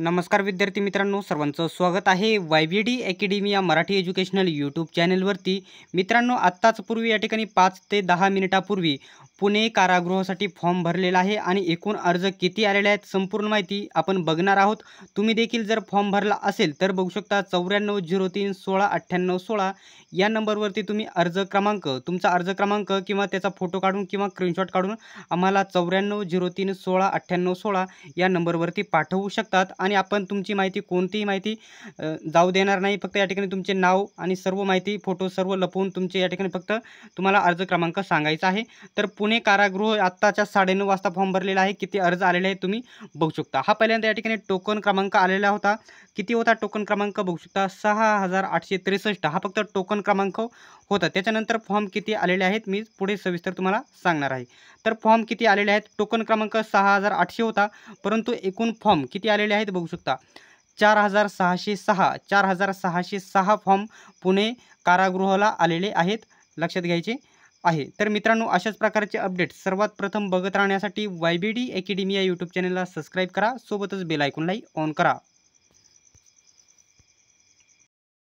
नमस्कार विद्यार्थी मित्रांनो, सर्वांचं स्वागत आहे YBD अकॅडमी या मराठी एज्युकेशनल यूट्यूब चॅनलवरती। मित्रांनो, आत्ताच पूर्वी या ठिकाणी 5 ते 10 मिनिटापूर्वी पुणे कारागृहासाठी फॉर्म भरलेला आहे आणि एकूण अर्ज किती आलेले आहेत संपूर्ण माहिती आपण बघणार आहोत। तुम्ही देखील जर फॉर्म भरला असेल तर बघू शकता 9403169816 या नंबरवरती तुम्ही अर्ज क्रमांक, तुमचा अर्ज क्रमांक किंवा त्याचा फोटो काढून किंवा स्क्रीनशॉट काढून आम्हाला 9403169816 या नंबरवरती पाठवू शकतात आणि आपण तुमची माहिती, कोणतीही माहिती जाऊ देणार नाही। फक्त या ठिकाणी तुमचे नाव आणि सर्व माहिती, फोटो सर्व लपवून तुमचे या ठिकाणी फक्त तुम्हाला अर्ज क्रमांक सांगायचा आहे। तर पुणे कारागृह आत्ताच्या 9:30 वाजता फॉर्म भरलेला आहे। किती अर्ज आलेले आहेत तुम्ही बघू शकता। हा पहिल्यांदा या ठिकाणी टोकन क्रमांक आलेला होता। किती होता टोकन क्रमांक बघू शकता, 6863 हा फक्त टोकन क्रमांक होता। त्याच्यानंतर फॉर्म किती आलेले आहेत मी पुढे सविस्तर तुम्हाला सांगणार आहे। तर फॉर्म किती आलेले आहेत, टोकन क्रमांक 6800 होता, परंतु एकूण फॉर्म किती आलेले आहेत बघू शकता 4606 फॉर्म पुणे कारागृहाला आलेले आहेत, लक्षात घ्यायचे आहे। तर मित्रांनो, अशाच प्रकारचे अपडेट सर्वात प्रथम बघत राहण्यासाठी YBD अकॅडमी या यूट्यूब चॅनलला सबस्क्राईब करा, सोबतच बेल आयकॉनलाही ऑन करा।